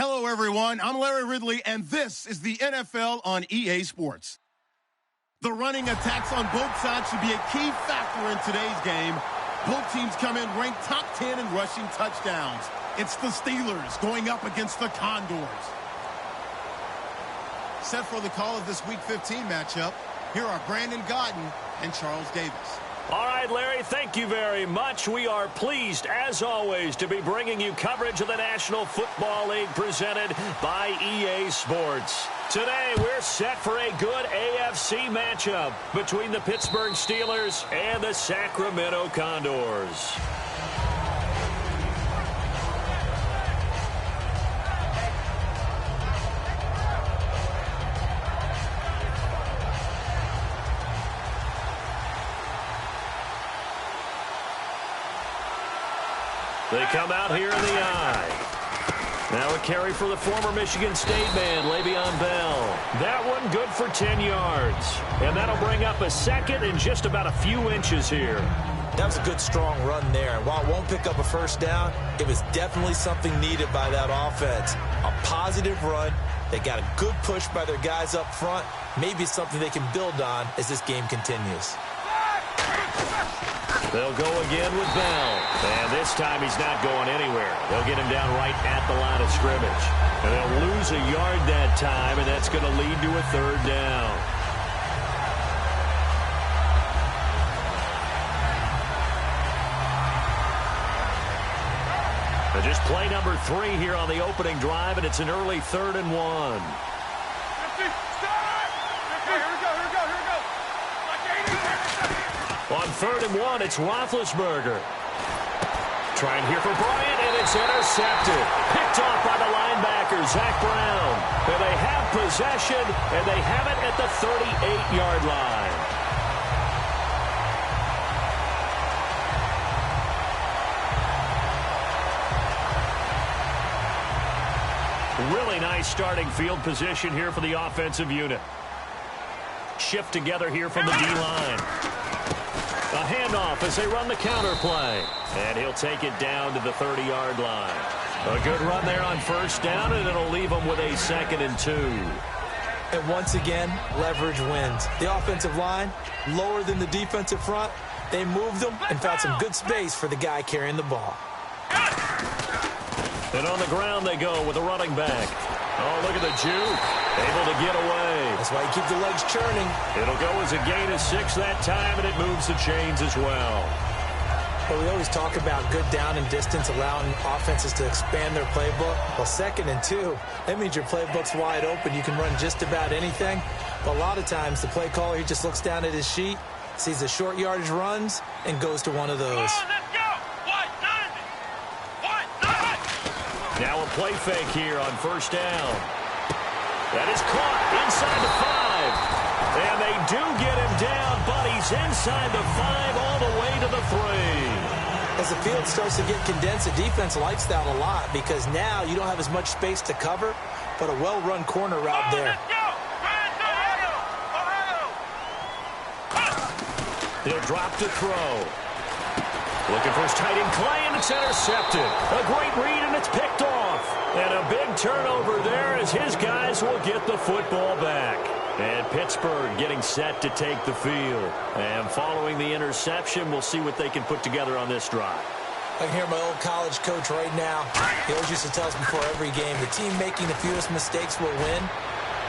Hello, everyone. I'm Larry Ridley, and this is the NFL on EA Sports. The running attacks on both sides should be a key factor in today's game. Both teams come in ranked top 10 in rushing touchdowns. It's the Steelers going up against the Condors. Set for the call of this Week 15 matchup, here are Brandon Gaudin and Charles Davis. All right, Larry, thank you very much. We are pleased, as always, to be bringing you coverage of the National Football League presented by EA Sports. Today, we're set for a good AFC matchup between the Pittsburgh Steelers and the Sacramento Condors. They come out here in the eye. Now a carry for the former Michigan State man, Le'Veon Bell. That one good for 10 yards. And that'll bring up a second and just about a few inches here. That was a good, strong run there. And while it won't pick up a first down, it was definitely something needed by that offense. A positive run. They got a good push by their guys up front. Maybe something they can build on as this game continues. They'll go again with Bell. And this time he's not going anywhere. They'll get him down right at the line of scrimmage. And they'll lose a yard that time, and that's going to lead to a third down. And just play number 3 here on the opening drive, and it's an early 3rd and 1. On 3rd and 1, it's Roethlisberger. Trying here for Bryant, and it's intercepted. Picked off by the linebacker, Zach Brown. And they have possession, and they have it at the 38-yard line. Really nice starting field position here for the offensive unit. Shift together here from the D-line. A handoff as they run the counter play. And he'll take it down to the 30-yard line. A good run there on first down, and it'll leave them with a 2nd and 2. And once again, leverage wins. The offensive line, lower than the defensive front. They moved them and found some good space for the guy carrying the ball. And on the ground they go with a running back. Oh, look at the juke. Able to get away. That's why you keep the legs churning. It'll go as a gain of 6 that time, and it moves the chains as well. But we always talk about good down and distance, allowing offenses to expand their playbook. Well, 2nd and 2, that means your playbook's wide open. You can run just about anything. But a lot of times, the play caller, he just looks down at his sheet, sees the short yardage runs, and goes to one of those. Now a play fake here on first down. That is caught inside the 5. And they do get him down, but he's inside the 5 all the way to the 3. As the field starts to get condensed, the defense likes that a lot because now you don't have as much space to cover, but a well-run corner route there. He'll drop to throw. Looking for his tight end Clay, and it's intercepted. A great read, and it's picked off. And a big turnover there as his guys will get the football back. And Pittsburgh getting set to take the field. And following the interception, we'll see what they can put together on this drive. I can hear my old college coach right now. He always used to tell us before every game, the team making the fewest mistakes will win.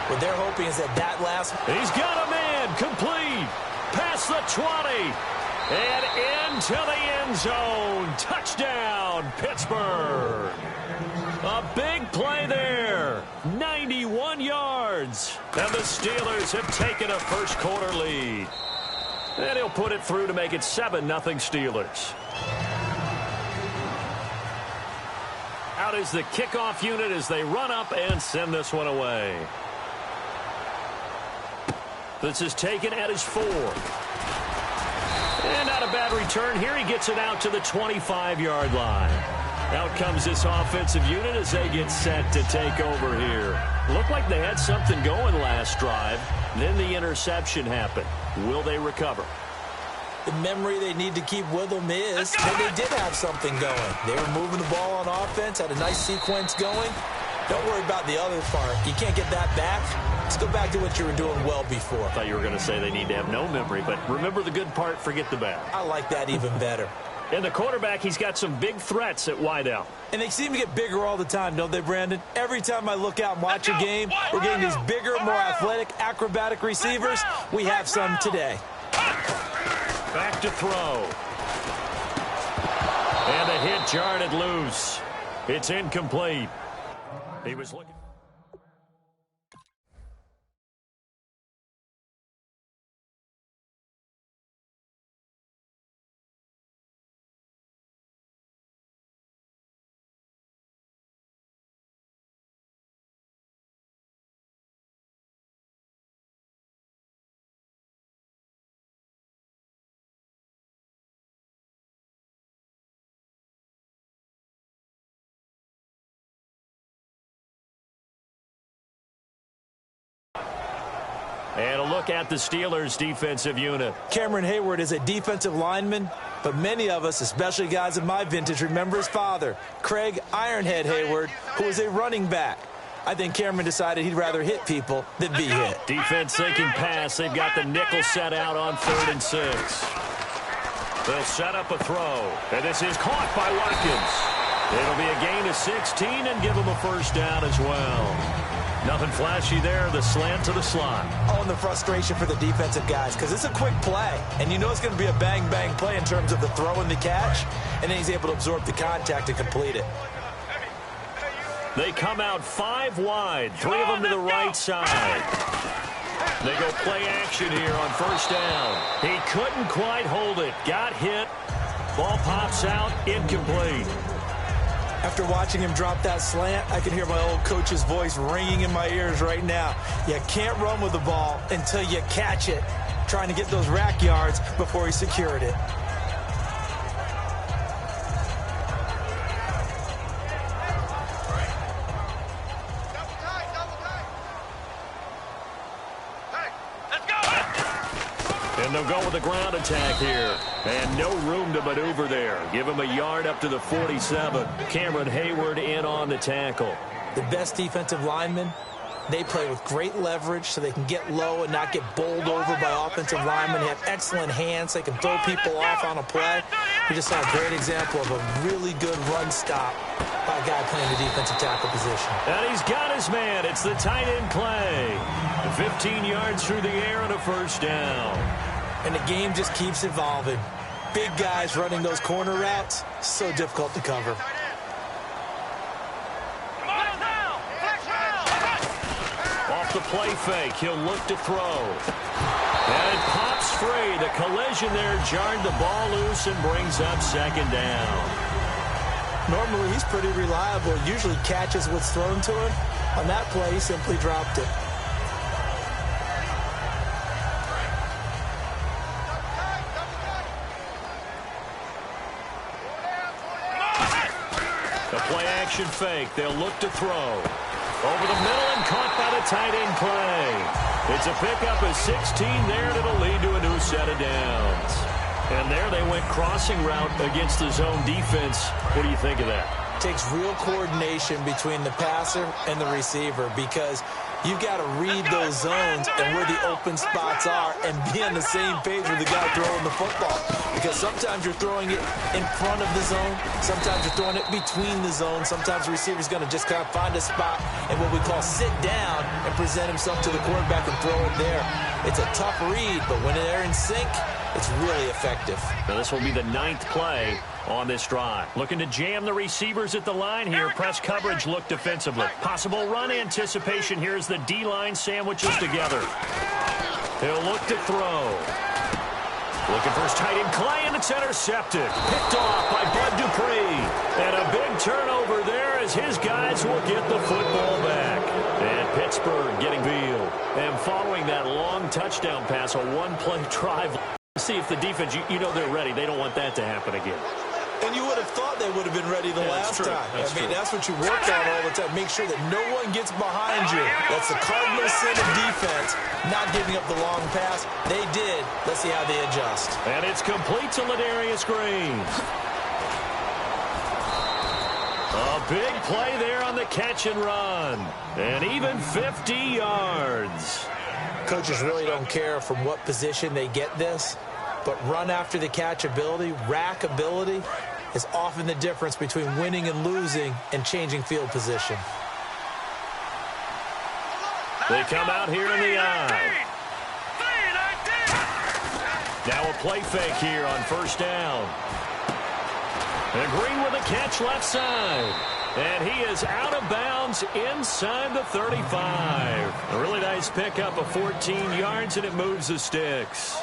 What they're hoping is that last... He's got a man complete. Past the 20. And into the end zone. Touchdown, Pittsburgh. A big play there. 91 yards. And the Steelers have taken a first quarter lead. And he'll put it through to make it 7-0 Steelers. Out is the kickoff unit as they run up and send this one away. This is taken at his 4. And not a bad return here. He gets it out to the 25-yard line. Out comes this offensive unit as they get set to take over here. Looked like they had something going last drive. Then the interception happened. Will they recover? The memory they need to keep with them is that they did have something going. They were moving the ball on offense, had a nice sequence going, Don't worry about the other part. You can't get that back. Let's go back to what you were doing well before. I thought you were going to say they need to have no memory, but remember the good part, forget the bad. I like that even better. And the quarterback, he's got some big threats at wideout. And they seem to get bigger all the time, don't they, Brandon? Every time I look out and watch a game, we're getting these bigger, more athletic, acrobatic receivers. We have some today. Back to throw. And a hit jarred it loose. It's incomplete. He was looking. And a look at the Steelers' defensive unit. Cameron Hayward is a defensive lineman, but many of us, especially guys of my vintage, remember his father, Craig Ironhead Hayward, who was a running back. I think Cameron decided he'd rather hit people than be hit. Defense thinking pass. They've got the nickel set out on 3rd and 6. They'll set up a throw. And this is caught by Watkins. It'll be a gain of 16 and give them a first down as well. Nothing flashy there, the slant to the slot. Oh, and the frustration for the defensive guys, because it's a quick play. And you know it's going to be a bang-bang play in terms of the throw and the catch. And then he's able to absorb the contact and complete it. They come out 5 wide, 3 of them to the right side. They go play action here on first down. He couldn't quite hold it. Got hit. Ball pops out, incomplete. After watching him drop that slant, I can hear my old coach's voice ringing in my ears right now. You can't run with the ball until you catch it. Trying to get those rack yards before he secured it. And they'll go with the ground attack here. And no room to maneuver there. Give him a yard up to the 47. Cameron Hayward in on the tackle. The best defensive linemen, they play with great leverage so they can get low and not get bowled over by offensive linemen. They have excellent hands. They can throw people off on a play. We just saw a great example of a really good run stop by a guy playing the defensive tackle position. And he's got his man. It's the tight end Clay. 15 yards through the air and a first down. And the game just keeps evolving. Big guys running those corner routes, so difficult to cover. Off the play fake, he'll look to throw. And it pops free. The collision there jarred the ball loose and brings up second down. Normally, he's pretty reliable. Usually catches what's thrown to him. On that play, he simply dropped it. Play-action fake. They'll look to throw. Over the middle and caught by the tight end Clay. It's a pickup of 16 there, and it'll lead to a new set of downs. And there they went crossing route against the zone defense. What do you think of that? Takes real coordination between the passer and the receiver because you've got to read those zones and where the open spots are and be on the same page with the guy throwing the football. Because sometimes you're throwing it in front of the zone. Sometimes you're throwing it between the zones. Sometimes the receiver's going to just kind of find a spot and what we call sit down and present himself to the quarterback and throw it there. It's a tough read, but when they're in sync, it's really effective. Now this will be the 9th play on this drive. Looking to jam the receivers at the line here. Press coverage look defensively. Possible run anticipation here as the D-line sandwiches together. He'll look to throw. Looking for his tight end Clay, and it's intercepted. Picked off by Bud Dupree. And a big turnover there as his guys will get the football back. And Pittsburgh getting Beal. And following that long touchdown pass, a one-play drive. See if the defense, you know they're ready. They don't want that to happen again. And you would have thought they would have been ready the last time. That's what you work on all the time. Make sure that no one gets behind you. That's the cardinal sin of defense, not giving up the long pass. They did. Let's see how they adjust. And it's complete to Ladarius Green. A big play there on the catch and run. And even 50 yards. Coaches really don't care from what position they get this, but run after the catch ability, rack ability, is often the difference between winning and losing and changing field position. They come out here in the eye. Now a play fake here on first down. And Green with a catch left side. And he is out of bounds inside the 35. A really nice pickup of 14 yards, and it moves the sticks.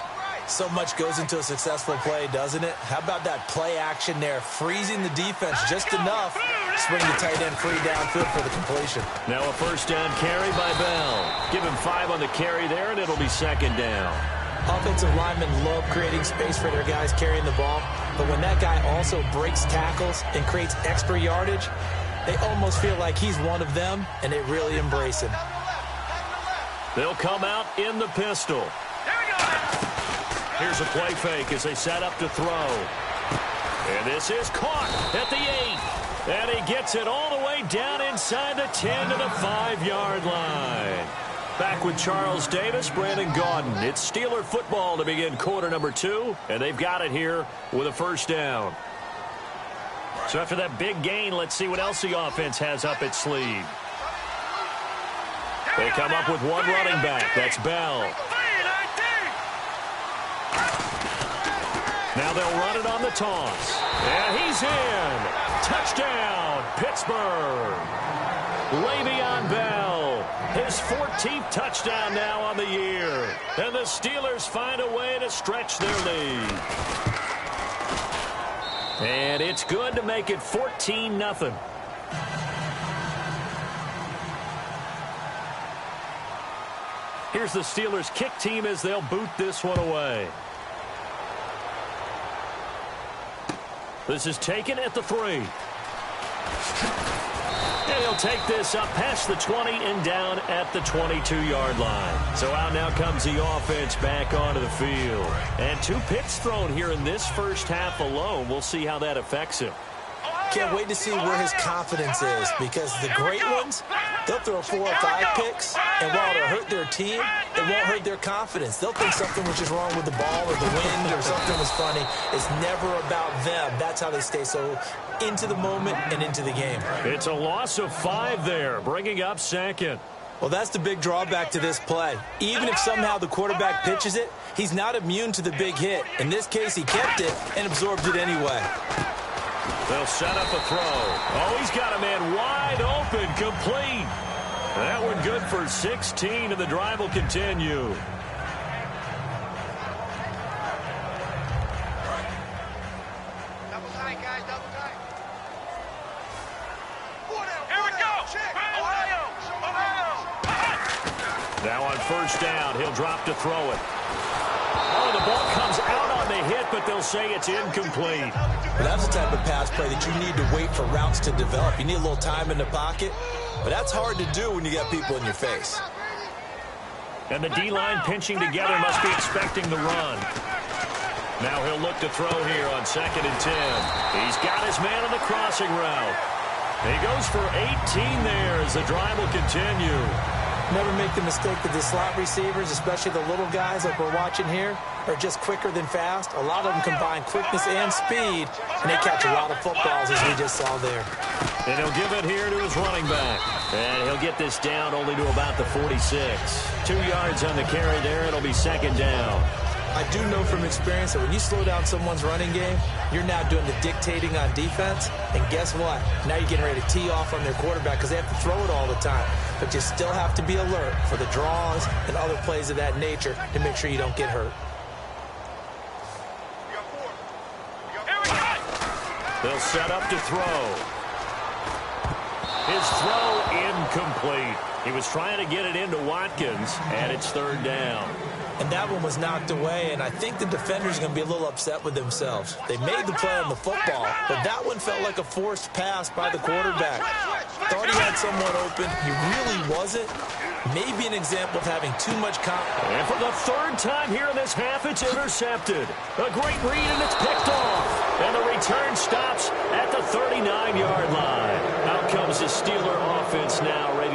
So much goes into a successful play, doesn't it? How about that play action there, freezing the defense just enough to swing the tight end free downfield for the completion. Now a first down carry by Bell. Give him 5 on the carry there, and it'll be second down. Offensive linemen love creating space for their guys carrying the ball, but when that guy also breaks tackles and creates extra yardage, they almost feel like he's one of them, and they really embrace him. They'll come out in the pistol. Here's a play fake as they set up to throw. And this is caught at the 8. And he gets it all the way down inside the 10 to the 5-yard line. Back with Charles Davis, Brandon Gaudin. It's Steeler football to begin quarter number 2. And they've got it here with a first down. So after that big gain, let's see what else the offense has up its sleeve. They come up with one running back. That's Bell. Now they'll run it on the toss. And he's in. Touchdown, Pittsburgh. Le'Veon Bell, his 14th touchdown now on the year. And the Steelers find a way to stretch their lead. And it's good to make it 14-0. Here's the Steelers kick team as they'll boot this one away. This is taken at the 3. And he'll take this up past the 20 and down at the 22-yard line. So out now comes the offense back onto the field. And 2 picks thrown here in this first half alone. We'll see how that affects him. Can't wait to see where his confidence is, because the great ones, they'll throw 4 or 5 picks, and while it'll hurt their team, it won't hurt their confidence. They'll think something was just wrong with the ball or the wind or something was funny. It's never about them. That's how they stay so into the moment and into the game. It's a loss of 5 there, bringing up second. Well, that's the big drawback to this play. Even if somehow the quarterback pitches it, he's not immune to the big hit. In this case, he kept it and absorbed it anyway. They'll set up a throw. Oh, he's got a man wide open, complete. That one good for 16, and the drive will continue. Double tight, guys, double tight. Here we go. Ohio. Now on first down, he'll drop to throw it. Oh, the ball comes out on the hit, but they'll say it's incomplete. Well, that's the type of pass play that you need to wait for routes to develop. You need a little time in the pocket, but that's hard to do when you got people in your face. And the D-line pinching together must be expecting the run. Now he'll look to throw here on 2nd and 10. He's got his man on the crossing route. He goes for 18 there as the drive will continue. Never make the mistake that the slot receivers, especially the little guys like we're watching here, are just quicker than fast. A lot of them combine quickness and speed, and they catch a lot of footballs, as we just saw there. And he'll give it here to his running back. And he'll get this down only to about the 46. 2 yards on the carry there. It'll be second down. I do know from experience that when you slow down someone's running game, you're now doing the dictating on defense. And guess what? Now you're getting ready to tee off on their quarterback because they have to throw it all the time. But you still have to be alert for the draws and other plays of that nature to make sure you don't get hurt. They'll set up to throw. His throw incomplete. He was trying to get it into Watkins, and it's third down. And that one was knocked away, and I think the defenders are going to be a little upset with themselves. They made the play on the football, but that one felt like a forced pass by the quarterback. Thought he had someone open. He really wasn't. Maybe an example of having too much confidence. And for the 3rd time here in this half, it's intercepted. A great read, and it's picked off. And the return stops at the 39-yard line.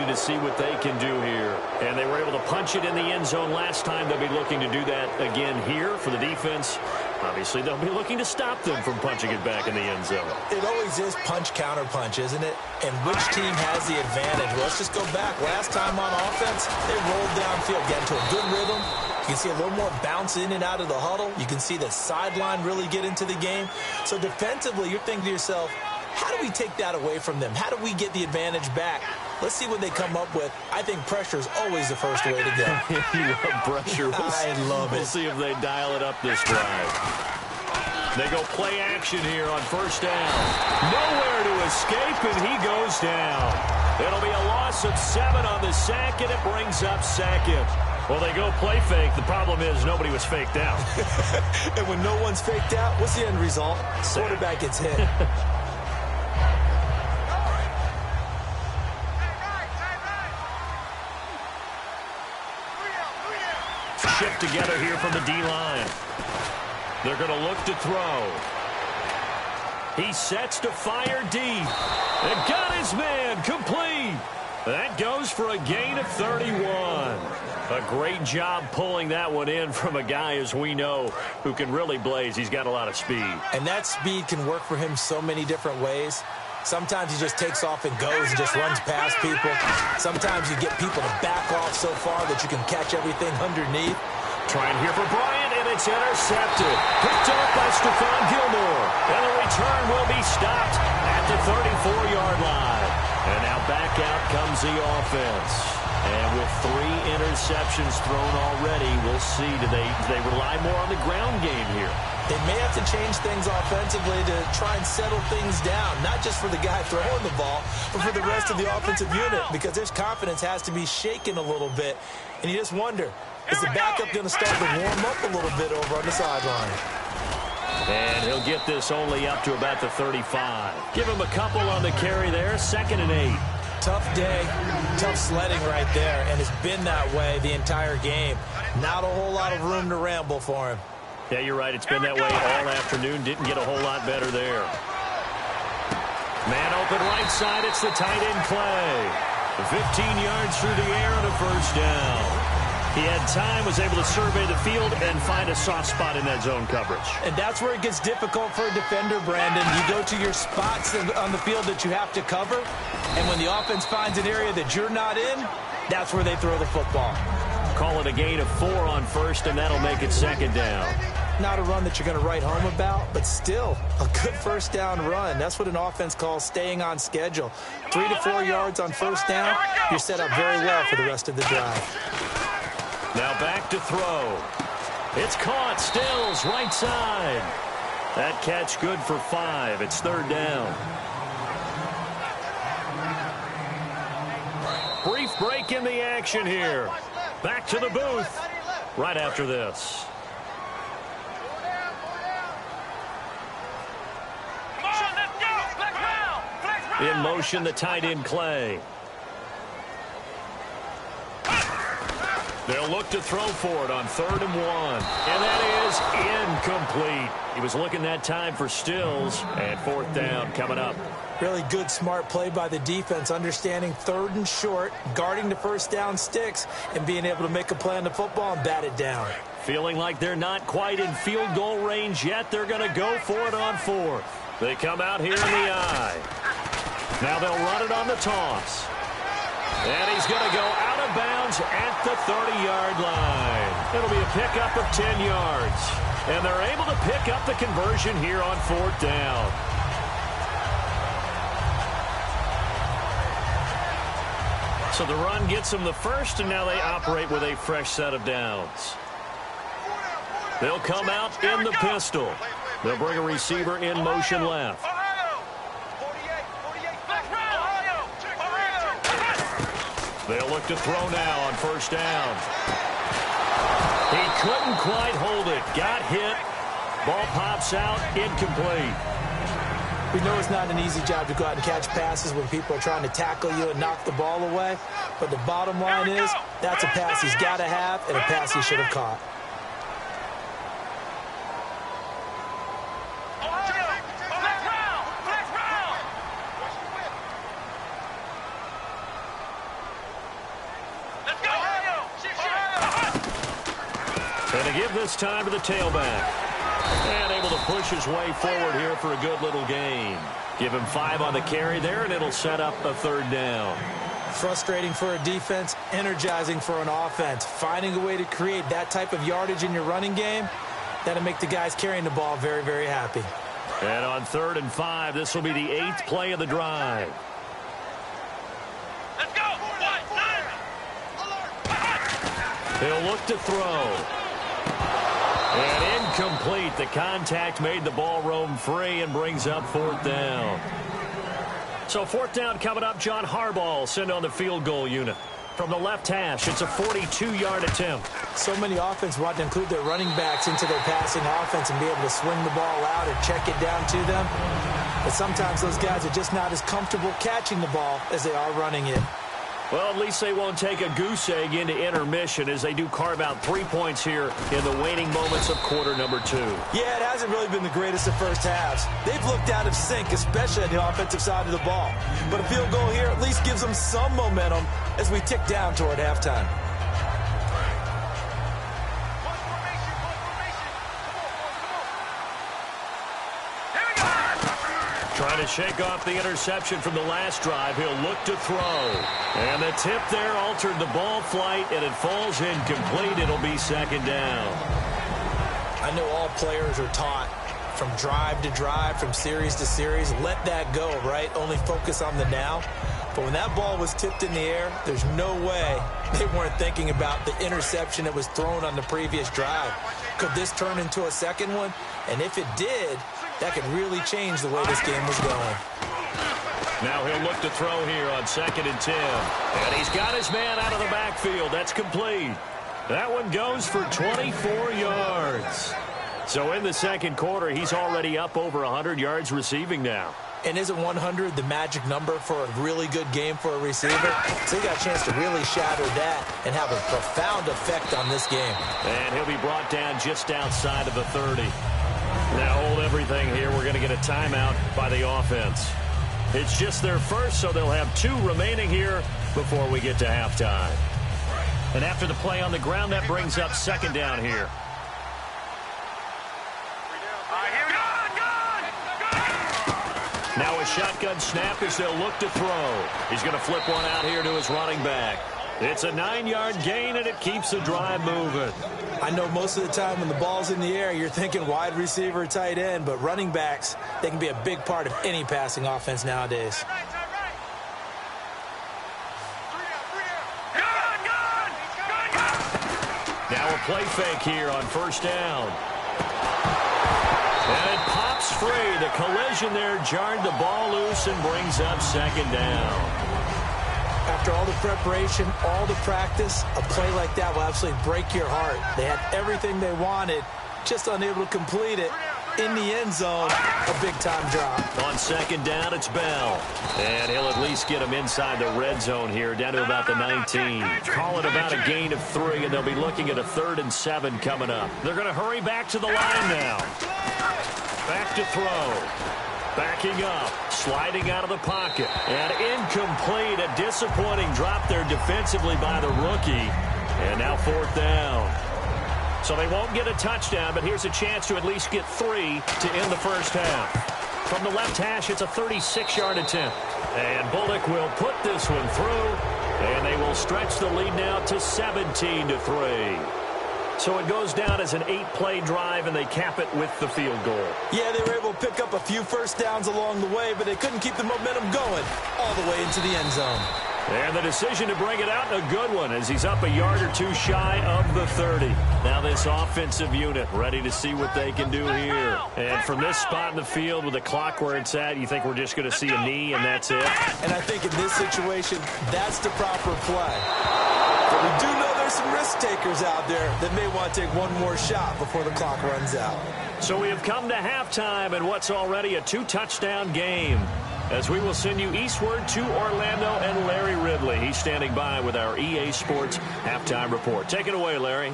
to see what they can do here. And they were able to punch it in the end zone last time. They'll be looking to do that again here for the defense. Obviously, they'll be looking to stop them from punching it back in the end zone. It always is punch-counter-punch, isn't it? And which team has the advantage? Well, let's just go back. Last time on offense, they rolled downfield, got into a good rhythm. You can see a little more bounce in and out of the huddle. You can see the sideline really get into the game. So defensively, you're thinking to yourself, how do we take that away from them? How do we get the advantage back? Let's see what they come up with. I think pressure is always the first way to go. You love pressure. I love it. We'll see if they dial it up this drive. They go play action here on first down. Nowhere to escape, and he goes down. It'll be a loss of 7 on the sack, and it brings up second. Well, they go play fake. The problem is nobody was faked out. And when no one's faked out, what's the end result? Quarterback gets hit. Shift together here from the D-line. They're going to look to throw. He sets to fire deep. And got his man complete. That goes for a gain of 31. A great job pulling that one in from a guy, as we know, who can really blaze. He's got a lot of speed. And that speed can work for him so many different ways. Sometimes he just takes off and goes and just runs past people. Sometimes you get people to back off so far that you can catch everything underneath. Trying here for Bryant, and it's intercepted. Picked up by Stephon Gilmore. And the return will be stopped at the 34-yard line. And now back out comes the offense. And with 3 interceptions thrown already, we'll see. Do they rely more on the ground game here? They may have to change things offensively to try and settle things down, not just for the guy throwing the ball, but for the rest of the offensive unit, because his confidence has to be shaken a little bit. And you just wonder, is the backup going to start to warm up a little bit over on the sideline? And he'll get this only up to about the 35. Give him a couple on the carry there, 2nd and 8. Tough day, tough sledding right there, and it's been that way the entire game. Not a whole lot of room to ramble for him. Yeah, you're right. It's been that way all afternoon. Didn't get a whole lot better there. Man open right side. It's the tight end Clay. 15 yards through the air on a first down. He had time, was able to survey the field and find a soft spot in that zone coverage. And that's where it gets difficult for a defender, Brandon. You go to your spots on the field that you have to cover, and when the offense finds an area that you're not in, that's where they throw the football. Call it a gain of 4 on first, and that'll make it 2nd down. Not a run that you're going to write home about, but still a good first down run. That's what an offense calls staying on schedule. 3 to 4 yards on first down, you're set up very well for the rest of the drive. Now back to throw. It's caught. Stills, right side. That catch good for 5. It's 3rd down. Brief break in the action here. Back to the booth right after this. In motion, the tight end Clay. They'll look to throw for it on 3rd and 1. And that is incomplete. He was looking that time for Stills. And 4th down coming up. Really good, smart play by the defense, understanding 3rd and short, guarding the first down sticks, and being able to make a play on the football and bat it down. Feeling like they're not quite in field goal range yet. They're going to go for it on 4th. They come out here in the eye. Now they'll run it on the toss. And he's going to go out of bounds at the 30-yard line. It'll be a pickup of 10 yards. And they're able to pick up the conversion here on 4th down. So the run gets them the first, and now they operate with a fresh set of downs. They'll come out in the pistol. They'll bring a receiver in motion left. They'll look to throw now on first down. He couldn't quite hold it. Got hit. Ball pops out. Incomplete. We know it's not an easy job to go out and catch passes when people are trying to tackle you and knock the ball away. But the bottom line is that's a pass he's got to have and a pass he should have caught. give this time to the tailback. And able to push his way forward here for a good little gain. Give him 5 on the carry there, and it'll set up a 3rd down. Frustrating for a defense, energizing for an offense. Finding a way to create that type of yardage in your running game, that'll make the guys carrying the ball very, very happy. And on 3rd and 5, this will be the 8th play of the drive. Let's go. He'll look to throw. And incomplete. The contact made the ball roam free and brings up 4th down. So 4th down coming up. John Harbaugh sent on the field goal unit. From the left hash, it's a 42-yard attempt. So many offense want to include their running backs into their passing offense and be able to swing the ball out or check it down to them. But sometimes those guys are just not as comfortable catching the ball as they are running it. Well, at least they won't take a goose egg into intermission as they do carve out 3 points here in the waning moments of quarter number 2. Yeah, it hasn't really been the greatest of first halves. They've looked out of sync, especially on the offensive side of the ball. But a field goal here at least gives them some momentum as we tick down toward halftime. Trying to shake off the interception from the last drive. He'll look to throw. And the tip there altered the ball flight, and it falls incomplete. It'll be 2nd down. I know all players are taught from drive to drive, from series to series, let that go, right? Only focus on the now. But when that ball was tipped in the air, there's no way they weren't thinking about the interception that was thrown on the previous drive. Could this turn into a second one? And if it did, that could really change the way this game was going. Now he'll look to throw here on 2nd and 10. And he's got his man out of the backfield. That's complete. That one goes for 24 yards. So in the second quarter, he's already up over 100 yards receiving now. And isn't 100 the magic number for a really good game for a receiver? So he got a chance to really shatter that and have a profound effect on this game. And he'll be brought down just outside of the 30. Now hold everything here. We're going to get a timeout by the offense. It's just their first, so they'll have 2 remaining here before we get to halftime. And after the play on the ground, that brings up 2nd down here. Now a shotgun snap as they'll look to throw. He's going to flip one out here to his running back. It's a 9-yard gain, and it keeps the drive moving. I know most of the time when the ball's in the air, you're thinking wide receiver, tight end, but running backs, they can be a big part of any passing offense nowadays. Now a play fake here on 1st down. And it pops free. The collision there jarred the ball loose and brings up 2nd down. After all the preparation, all the practice, a play like that will absolutely break your heart. They had everything they wanted, just unable to complete it. In the end zone, a big-time drop. On 2nd down, it's Bell. And he'll at least get him inside the red zone here, down to about the 19. Call it about a gain of 3, and they'll be looking at a 3rd and 7 coming up. They're going to hurry back to the line now. Back to throw. Backing up, sliding out of the pocket, and incomplete. A disappointing drop there defensively by the rookie. And now 4th down. So they won't get a touchdown, but here's a chance to at least get 3 to end the first half. From the left hash, it's a 36-yard attempt. And Bullock will put this one through, and they will stretch the lead now to 17-3. So it goes down as an 8-play drive, and they cap it with the field goal. Yeah, they were able to pick up a few first downs along the way, but they couldn't keep the momentum going all the way into the end zone. And the decision to bring it out, a good one, as he's up a yard or 2 shy of the 30. Now this offensive unit ready to see what they can do here. And from this spot in the field with the clock where it's at, you think we're just going to see a knee and that's it? And I think in this situation, that's the proper play. But we do know there's some risk takers out there that may want to take one more shot before the clock runs out. So we have come to halftime in what's already a 2-touchdown game, as we will send you eastward to Orlando and Larry Ridley. He's standing by with our EA Sports halftime report. Take it away, Larry.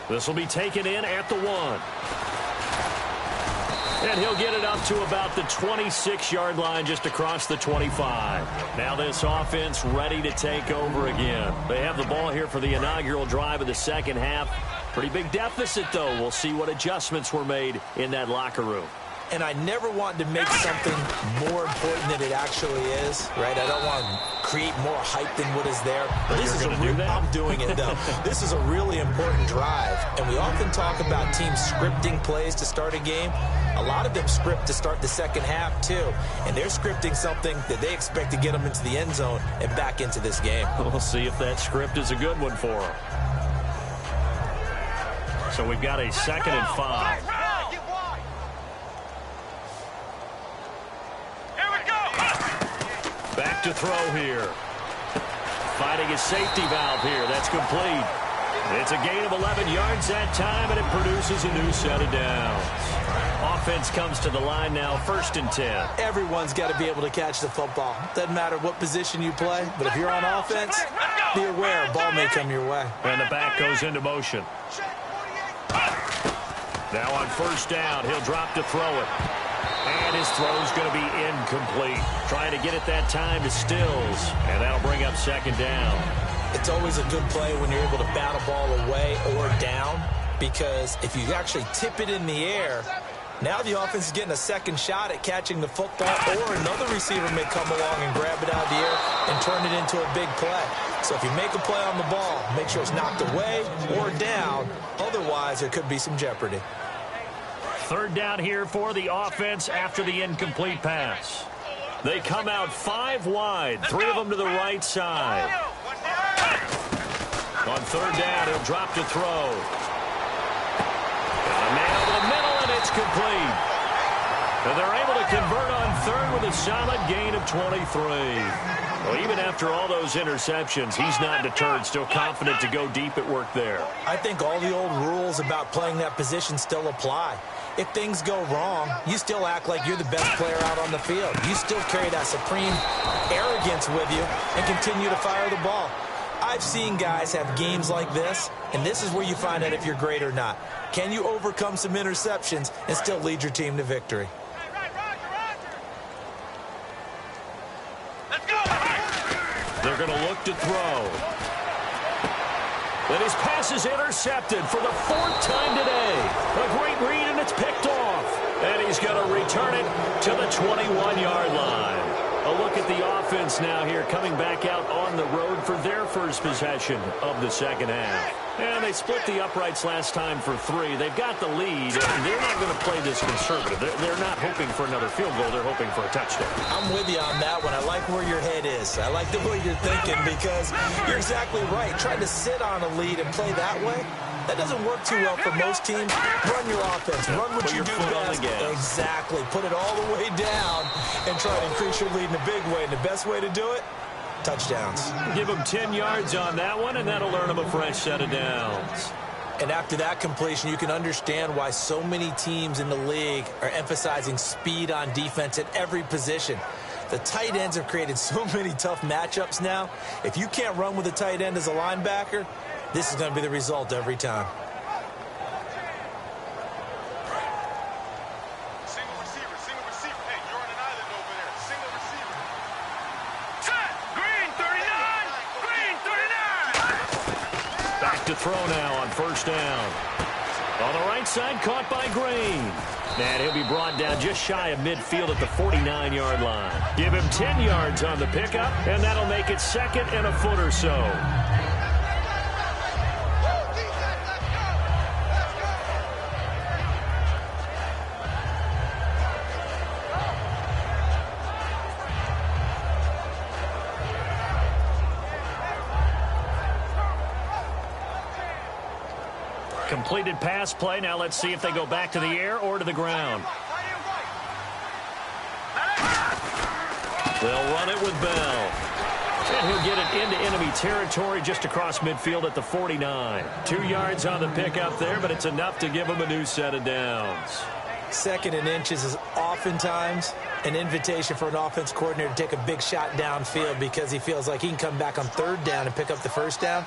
This will be taken in at the 1. And he'll get it up to about the 26-yard line just across the 25. Now this offense ready to take over again. They have the ball here for the inaugural drive of the second half. Pretty big deficit, though. We'll see what adjustments were made in that locker room. And I never want to make something more important than it actually is, right? I don't want to create more hype than what is there. This is I'm doing it, though. This is a really important drive. And we often talk about teams scripting plays to start a game. A lot of them script to start the second half, too. And they're scripting something that they expect to get them into the end zone and back into this game. We'll see if that script is a good one for them. So we've got a 2nd and 5. Back to throw here. Fighting his safety valve here. That's complete. It's a gain of 11 yards that time, and it produces a new set of downs. Offense comes to the line now, 1st and 10. Everyone's got to be able to catch the football. Doesn't matter what position you play, but if you're on offense, be aware a ball may come your way. And the back goes into motion. Now on 1st down, he'll drop to throw it. And his throw's going to be incomplete. Trying to get it that time to Stills. And that'll bring up 2nd down. It's always a good play when you're able to bat a ball away or down, because if you actually tip it in the air, now the offense is getting a second shot at catching the football, or another receiver may come along and grab it out of the air and turn it into a big play. So if you make a play on the ball, make sure it's knocked away or down. Otherwise, there could be some jeopardy. 3rd down here for the offense after the incomplete pass. They come out 5 wide, 3 of them to the right side. On 3rd down, he'll drop to throw. Got a man over the middle, and it's complete. And they're able to convert on 3rd with a solid gain of 23. Well, even after all those interceptions, he's not deterred, still confident to go deep at work there. I think all the old rules about playing that position still apply. If things go wrong, you still act like you're the best player out on the field. You still carry that supreme arrogance with you and continue to fire the ball. I've seen guys have games like this, and this is where you find out if you're great or not. Can you overcome some interceptions and still lead your team to victory? They're going to look to throw. And his pass is intercepted for the 4th time today. A great read, and it's picked off. And he's going to return it to the 21-yard line. A look at the offense now here, coming back out on the road for their first possession of the second half. And they split the uprights last time for 3. They've got the lead, and they're not going to play this conservative. They're not hoping for another field goal. They're hoping for a touchdown. I'm with you on that one. I like where your head is. I like the way you're thinking, because you're exactly right. Trying to sit on a lead and play that way, that doesn't work too well for most teams. Run your offense. Run what you do best. Exactly. Put it all the way down and try to increase your lead in a big way. And the best way to do it, touchdowns. Give them 10 yards on that one, and that'll earn them a fresh set of downs. And after that completion, you can understand why so many teams in the league are emphasizing speed on defense at every position. The tight ends have created so many tough matchups now. If you can't run with a tight end as a linebacker, this is going to be the result every time. Single receiver, single receiver. Hey, you're on an island over there. Single receiver. Set! Green 39! Green 39! Back to throw now on 1st down. On the right side, caught by Green. And he'll be brought down just shy of midfield at the 49-yard line. Give him 10 yards on the pickup, and that'll make it 2nd and a foot or so. Completed pass play. Now let's see if they go back to the air or to the ground. They'll run it with Bell. And he'll get it into enemy territory just across midfield at the 49. 2 yards on the pickup there, but it's enough to give him a new set of downs. 2nd and inches is oftentimes an invitation for an offense coordinator to take a big shot downfield because he feels like he can come back on 3rd down and pick up the 1st down.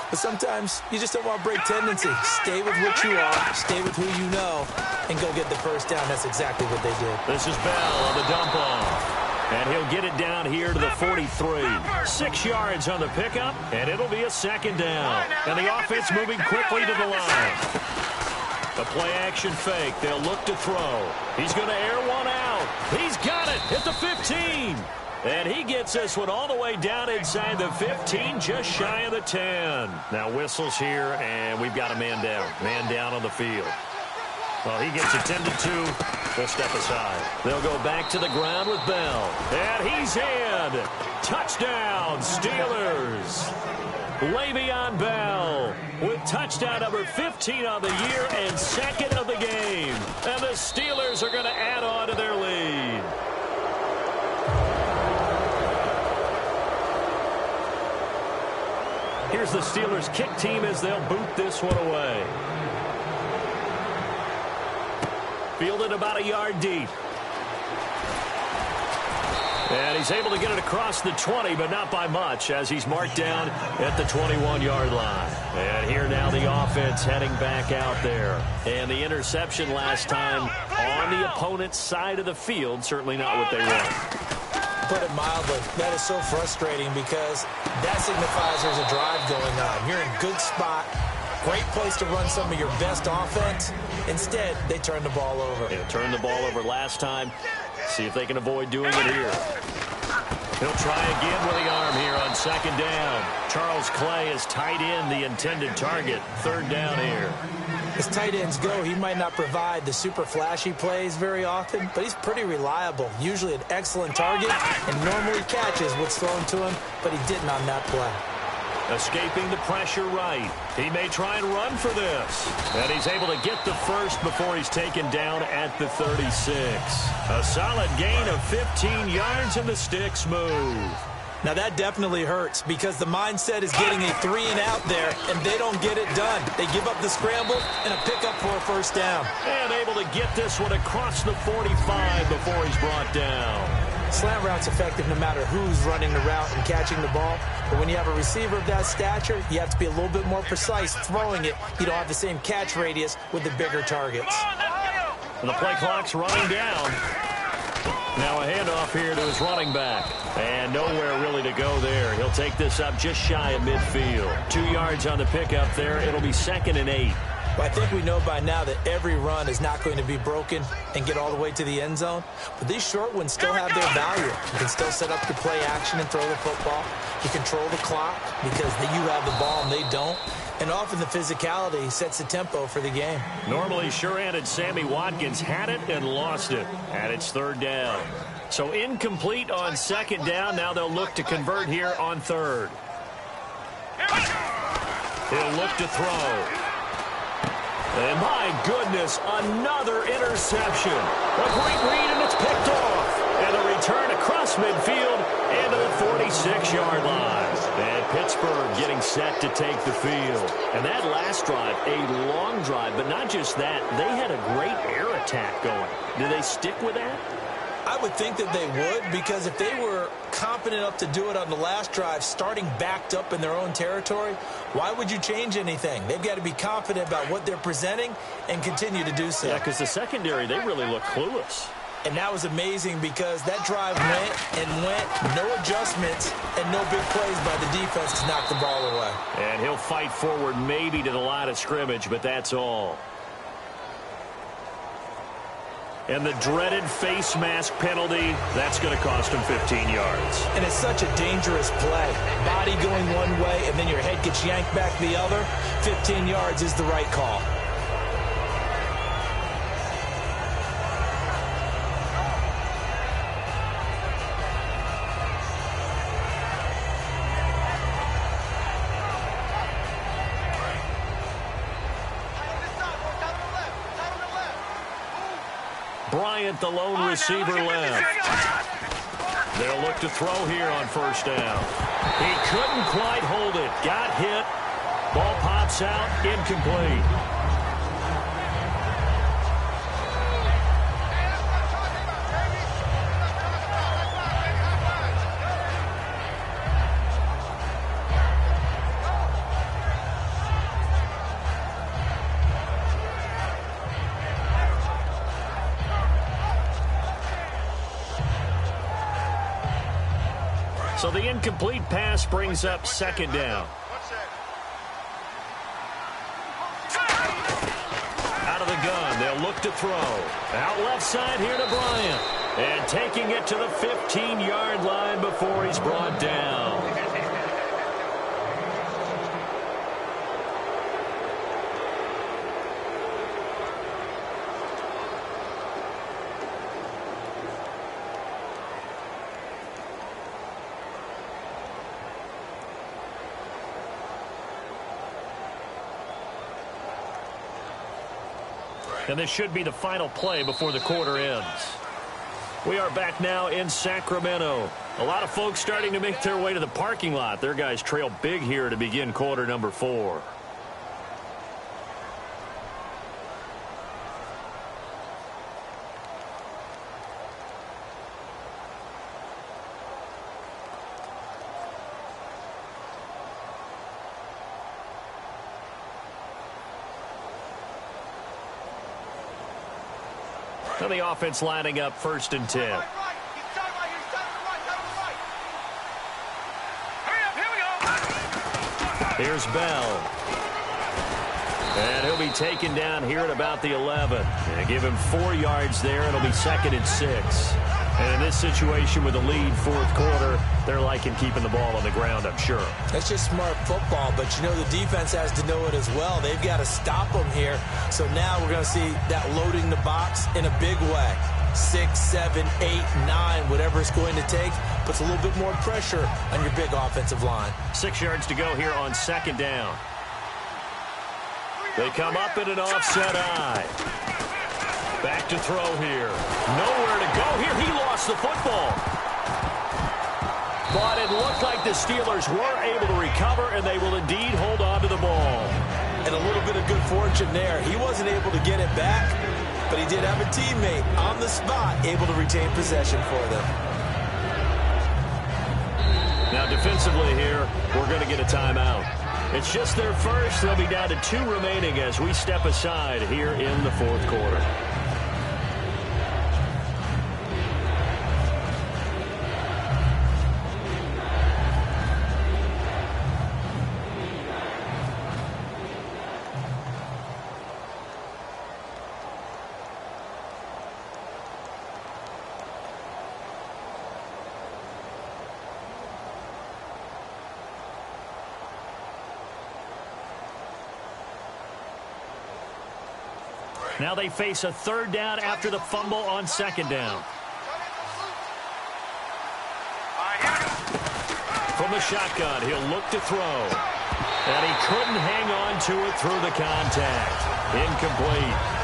But sometimes you just don't want to break tendency. Stay with what you are, stay with who you know, and go get the first down. That's exactly what they did. This is Bell on the dump off. And he'll get it down here to the 43. 6 yards on the pickup, and it'll be a second down. And the offense moving quickly to the line. A play-action fake. They'll look to throw. He's going to air one out. He's got it at the 15. And he gets this one all the way down inside the 15, just shy of the 10. Now whistles here, and we've got a man down. Man down on the field. Well, he gets attended to. We'll step aside. They'll go back to the ground with Bell. And he's in. Touchdown, Steelers. Le'Veon Bell with touchdown number 15 on the year and second of the game. And the Steelers are going to add on to their lead. Here's the Steelers kick team as they'll boot this one away. Fielded about a yard deep. And he's able to get it across the 20, but not by much, as he's marked down at the 21-yard line. And here now the offense heading back out there. And the interception last time on the opponent's side of the field, certainly not what they want. Put it mildly, that is so frustrating because that signifies there's a drive going on. You're in a good spot. Great place to run some of your best offense. Instead, they turn the ball over. They turned the ball over last time. See if they can avoid doing it here. He'll try again with the arm here on second down. Charles Clay is tight end, the intended target. Third down here. As tight ends go, he might not provide the super flashy plays very often, but he's pretty reliable. Usually an excellent target and normally catches what's thrown to him, but he didn't on that play. Escaping the pressure right. He may try and run for this. And he's able to get the first before he's taken down at the 36. A solid gain of 15 yards and the sticks move. Now that definitely hurts because the mindset is getting a 3-and-out there, and they don't get it done. They give up the scramble and a pickup for a first down. And able to get this one across the 45 before he's brought down. Slant route's effective no matter who's running the route and catching the ball. But when you have a receiver of that stature, you have to be a little bit more precise throwing it. You don't have the same catch radius with the bigger targets. And the play clock's running down. Now a handoff here to his running back. And nowhere really to go there. He'll take this up just shy of midfield. 2 yards on the pickup there. It'll be 2nd and 8. Well, I think we know by now that every run is not going to be broken and get all the way to the end zone. But these short ones still have their value. You can still set up the play action and throw the football. You control the clock because you have the ball and they don't. And often the physicality sets the tempo for the game. Normally sure-handed Sammy Watkins had it and lost it. And it's third down. So incomplete on second down. Now they'll look to convert here on third. He'll look to throw. And my goodness, another interception. A great read, and it's picked off. And a return across midfield and to the 46-yard line. And Pittsburgh getting set to take the field. And that last drive, a long drive, but not just that. They had a great air attack going. Do they stick with that? I would think that they would, because if they were confident enough to do it on the last drive, starting backed up in their own territory, why would you change anything? They've got to be confident about what they're presenting and continue to do so. Yeah, because the secondary, they really look clueless. And that was amazing because that drive went, no adjustments, and no big plays by the defense to knock the ball away. And he'll fight forward maybe to the line of scrimmage, but that's all. And the dreaded face mask penalty, that's going to cost him 15 yards. And it's such a dangerous play. Body going one way, and then your head gets yanked back the other. 15 yards is the right call. Bryant, the lone receiver, left. They'll look to throw here on first down. He couldn't quite hold it. Got hit. Ball pops out. Incomplete. So the incomplete pass brings up second down. Out of the gun, they'll look to throw. Out left side here to Bryant. And taking it to the 15-yard line before he's brought down. And this should be the final play before the quarter ends. We are back now in Sacramento. A lot of folks starting to make their way to the parking lot. Their guys trail big here to begin quarter number 4. And the offense lining up 1st and 10. Here's Bell. And he'll be taken down here at about the 11. And give him 4 yards there. It'll be 2nd and 6. And in this situation with a lead 4th quarter, they're liking keeping the ball on the ground, I'm sure. That's just smart football, but you know the defense has to know it as well. They've got to stop them here. So now we're going to see that loading the box in a big way. 6, 7, 8, 9, whatever it's going to take, puts a little bit more pressure on your big offensive line. 6 yards to go here on 2nd down. They come up in an offset eye. Back to throw here. Nowhere to go here. He lost the football. But it looked like the Steelers were able to recover, and they will indeed hold on to the ball. And a little bit of good fortune there. He wasn't able to get it back, but he did have a teammate on the spot able to retain possession for them. Now defensively here, we're going to get a timeout. It's just their first. They'll be down to 2 remaining as we step aside here in the 4th quarter. Now they face a 3rd down after the fumble on 2nd down. From the shotgun, he'll look to throw. And he couldn't hang on to it through the contact. Incomplete.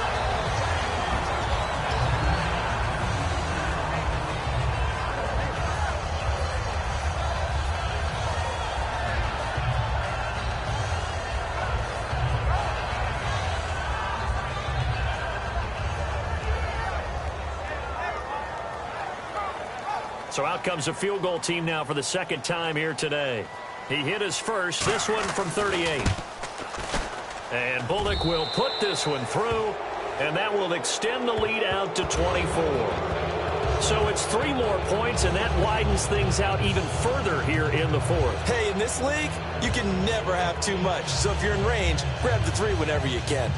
So out comes a field goal team now for the 2nd time here today. He hit his first, this one from 38. And Bullock will put this one through, and that will extend the lead out to 24. So it's 3 more points, and that widens things out even further here in the 4th. Hey, in this league, you can never have too much. So if you're in range, grab the 3 whenever you can.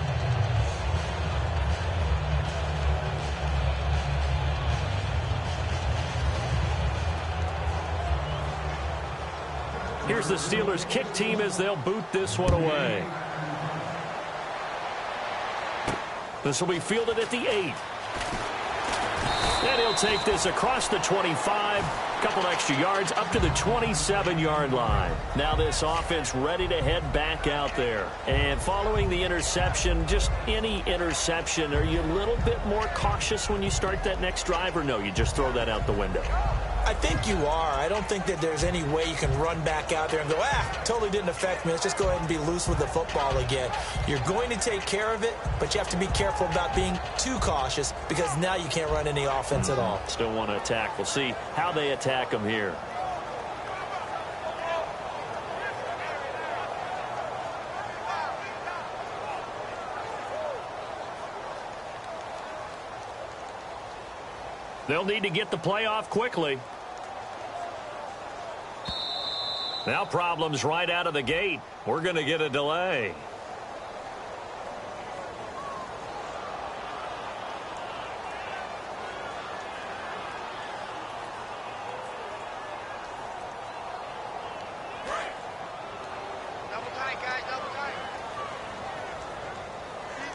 Here's the Steelers kick team as they'll boot this one away. This will be fielded at the 8. And he'll take this across the 25, couple extra yards up to the 27-yard line. Now this offense ready to head back out there. And following the interception, just any interception, are you a little bit more cautious when you start that next drive, or no, you just throw that out the window? I think you are. I don't think that there's any way you can run back out there and go, totally didn't affect me. Let's just go ahead and be loose with the football again. You're going to take care of it, but you have to be careful about being too cautious because now you can't run any offense at all. Still want to attack. We'll see how they attack them here. They'll need to get the play off quickly. Now problems right out of the gate. We're going to get a delay.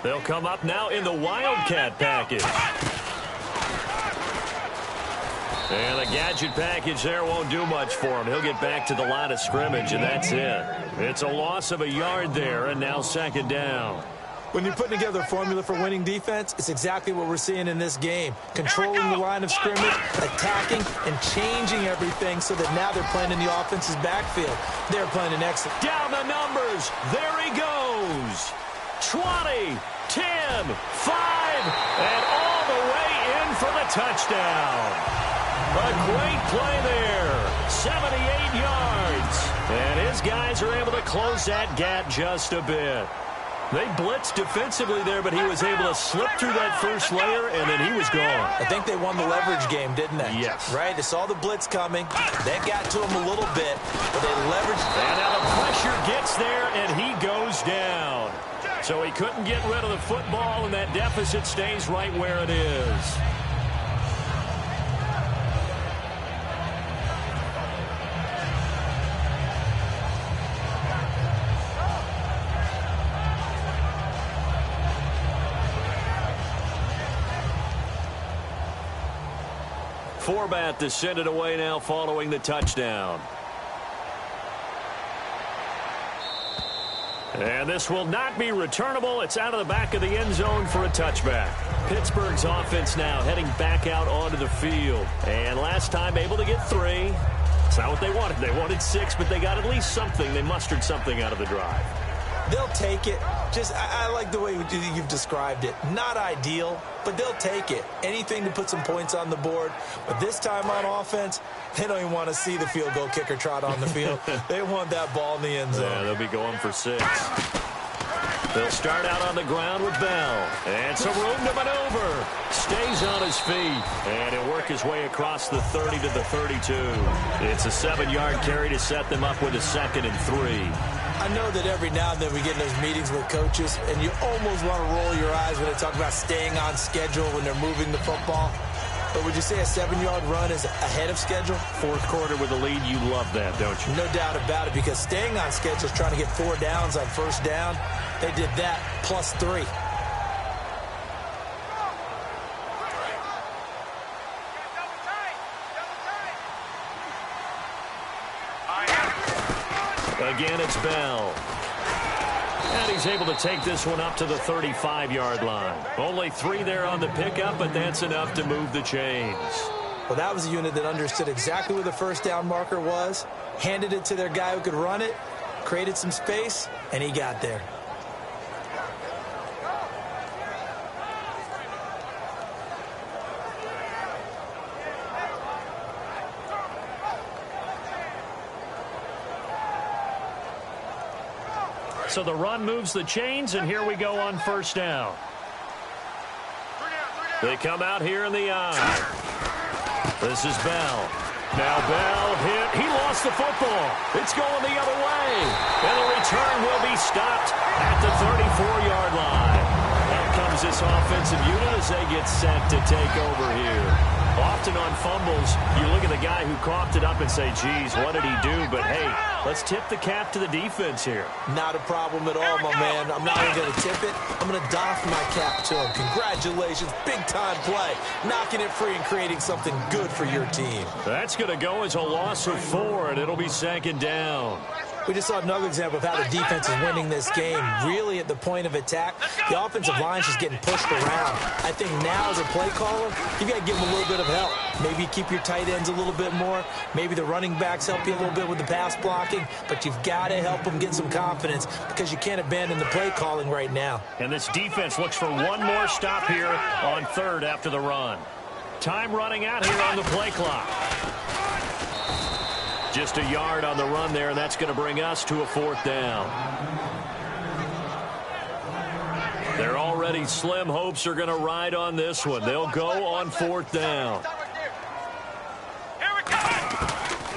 They'll come up now in the Wildcat package. And the gadget package there won't do much for him. He'll get back to the line of scrimmage, and that's it. It's a loss of a yard there, and now second down. When you're putting together a formula for winning defense, it's exactly what we're seeing in this game. Controlling the line of scrimmage, attacking, and changing everything so that now they're playing in the offense's backfield. They're playing an excellent. Down the numbers. There he goes. 20, 10, 5, and all the way in for the touchdown. A great play there. 78 yards. And his guys are able to close that gap just a bit. They blitzed defensively there, but he was able to slip through that first layer, and then he was gone. I think they won the leverage game, didn't they? Yes. Right? They saw the blitz coming. They got to him a little bit, but they leveraged. And now the pressure gets there, and he goes down. So he couldn't get rid of the football, and that deficit stays right where it is. Forbat to send it away now following the touchdown. And this will not be returnable. It's out of the back of the end zone for a touchback. Pittsburgh's offense now heading back out onto the field. And last time able to get 3. It's not what they wanted. They wanted 6, but they got at least something. They mustered something out of the drive. They'll take it. I like the way you've described it. Not ideal, but they'll take it. Anything to put some points on the board. But this time on offense, they don't even want to see the field goal kicker trot on the field. They want that ball in the end zone. Yeah, they'll be going for 6. They'll start out on the ground with Bell. And some room to maneuver. Stays on his feet. And he'll work his way across the 30 to the 32. It's a 7-yard carry to set them up with a 2nd and 3. I know that every now and then we get in those meetings with coaches, and you almost want to roll your eyes when they talk about staying on schedule when they're moving the football. But would you say a 7-yard run is ahead of schedule? Fourth quarter with a lead, you love that, don't you? No doubt about it, because staying on schedule is trying to get 4 downs on first down. They did that plus 3. Again, it's Bell. And he's able to take this one up to the 35-yard line. Only 3 there on the pickup, but that's enough to move the chains. Well, that was a unit that understood exactly where the first down marker was, handed it to their guy who could run it, created some space, and he got there. So the run moves the chains, and here we go on first down. They come out here in the eye. This is Bell. Now Bell hit. He lost the football. It's going the other way. And the return will be stopped at the 34-yard line. Out comes this offensive unit as they get set to take over here. Often on fumbles, you look at the guy who coughed it up and say, geez, what did he do? But, hey, let's tip the cap to the defense here. Not a problem at all, my man. I'm not even going to tip it. I'm going to doff my cap to him. Congratulations. Big-time play. Knocking it free and creating something good for your team. That's going to go as a loss of 4, and it'll be second down. We just saw another example of how the defense is winning this game. Really at the point of attack, the offensive line's just getting pushed around. I think now as a play caller, you got to give them a little bit of help. Maybe keep your tight ends a little bit more. Maybe the running backs help you a little bit with the pass blocking. But you've got to help them get some confidence because you can't abandon the play calling right now. And this defense looks for one more stop here on 3rd after the run. Time running out here on the play clock. Just a yard on the run there, and that's going to bring us to a 4th down. Their already slim hopes are going to ride on this one. They'll go on 4th down.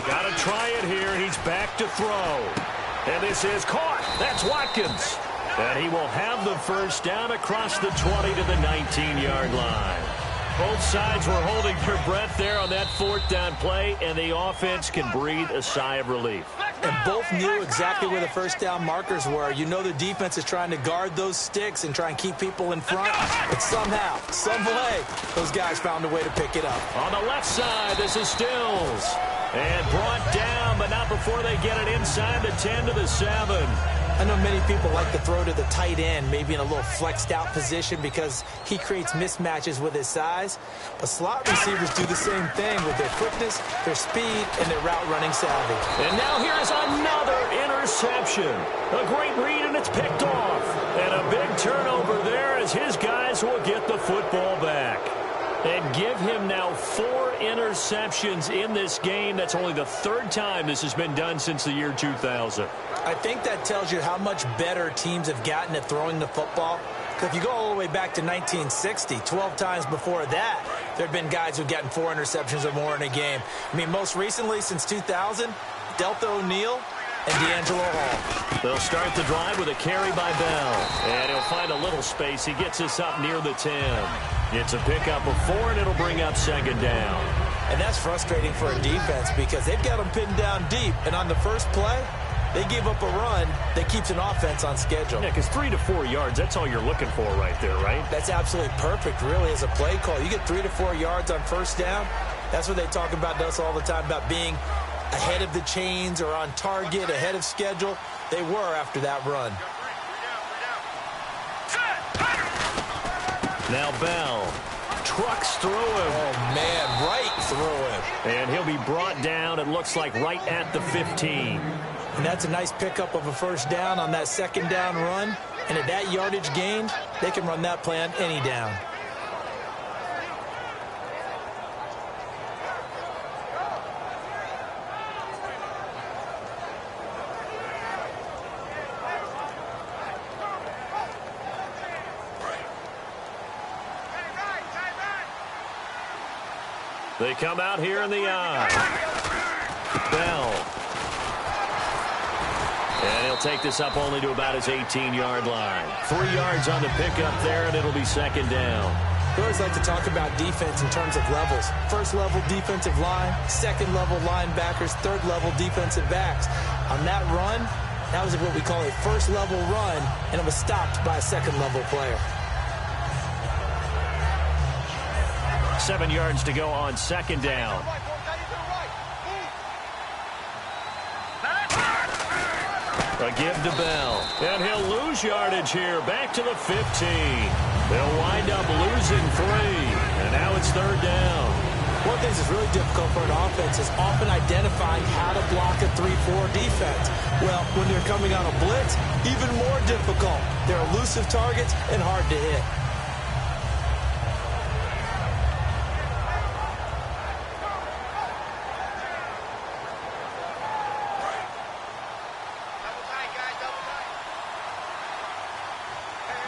Got a They'll try it here. He's back to throw. And this is caught. That's Watkins. And he will have the first down across the 20 to the 19-yard line. Both sides were holding their breath there on that fourth down play, and the offense can breathe a sigh of relief. And both knew exactly where the first down markers were. You know the defense is trying to guard those sticks and try and keep people in front. But somehow, some way, those guys found a way to pick it up. On the left side, this is Stills. And brought down, but not before they get it inside the 10 to the 7. I know many people like to throw to the tight end, maybe in a little flexed out position because he creates mismatches with his size. But slot receivers do the same thing with their quickness, their speed, and their route running savvy. And now here is another interception. A great read, and it's picked off. And a big turnover there as his guys will get the football back. And give him now 4 interceptions in this game. That's only the 3rd time this has been done since the year 2000. I think that tells you how much better teams have gotten at throwing the football. Because if you go all the way back to 1960, 12 times before that, there have been guys who've gotten 4 interceptions or more in a game. I mean, most recently, since 2000, Delta O'Neal and D'Angelo Hall. They'll start the drive with a carry by Bell. And he'll find a little space. He gets us up near the 10. It's a pickup of 4, and it'll bring up 2nd down. And that's frustrating for a defense because they've got them pinned down deep. And on the first play, they give up a run that keeps an offense on schedule. Yeah, because 3 to 4 yards, that's all you're looking for right there, right? That's absolutely perfect, really, as a play call. You get 3 to 4 yards on first down. That's what they talk about to us all the time, about being ahead of the chains or on target, ahead of schedule. They were after that run. Now Bell trucks through him. Oh, man, right through him. And he'll be brought down, it looks like, right at the 15. And that's a nice pickup of a first down on that 2nd down run. And at that yardage gained, they can run that play on any down. They come out here in the eye. Bell. And he'll take this up only to about his 18-yard line. 3 yards on the pickup there, and it'll be 2nd down. We always like to talk about defense in terms of levels. 1st level defensive line, 2nd level linebackers, 3rd level defensive backs. On that run, that was what we call a 1st level run, and it was stopped by a 2nd level player. 7 yards to go on 2nd down. A give to Bell. And he'll lose yardage here. Back to the 15. They'll wind up losing 3. And now it's 3rd down. One thing that's really difficult for an offense is often identifying how to block a 3-4 defense. Well, when they're coming on a blitz, even more difficult. They're elusive targets and hard to hit.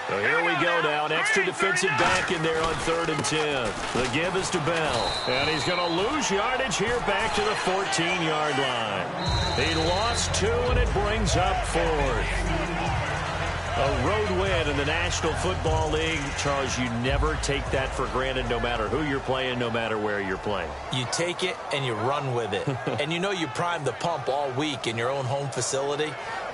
So here we go now. An extra defensive back in there on 3rd and 10. The give is to Bell. And he's going to lose yardage here back to the 14-yard line. He lost 2, and it brings up 4th. A road win in the National Football League. Charles, you never take that for granted no matter who you're playing, no matter where you're playing. You take it and you run with it. And you know you primed the pump all week in your own home facility.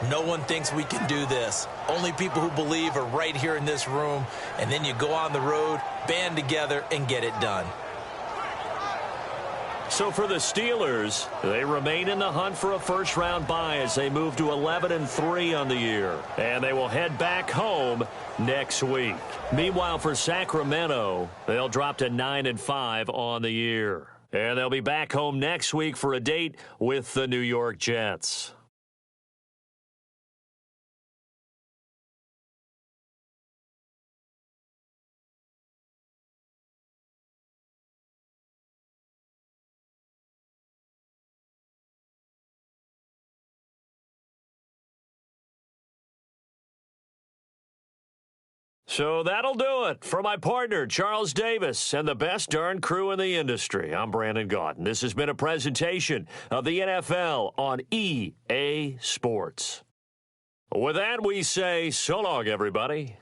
No one thinks we can do this. Only people who believe are right here in this room. And then you go on the road, band together, and get it done. So for the Steelers, they remain in the hunt for a first-round bye as they move to 11-3 on the year. And they will head back home next week. Meanwhile, for Sacramento, they'll drop to 9-5 on the year. And they'll be back home next week for a date with the New York Jets. So that'll do it. For my partner, Charles Davis, and the best darn crew in the industry, I'm Brandon Gaudin. This has been a presentation of the NFL on EA Sports. With that, we say so long, everybody.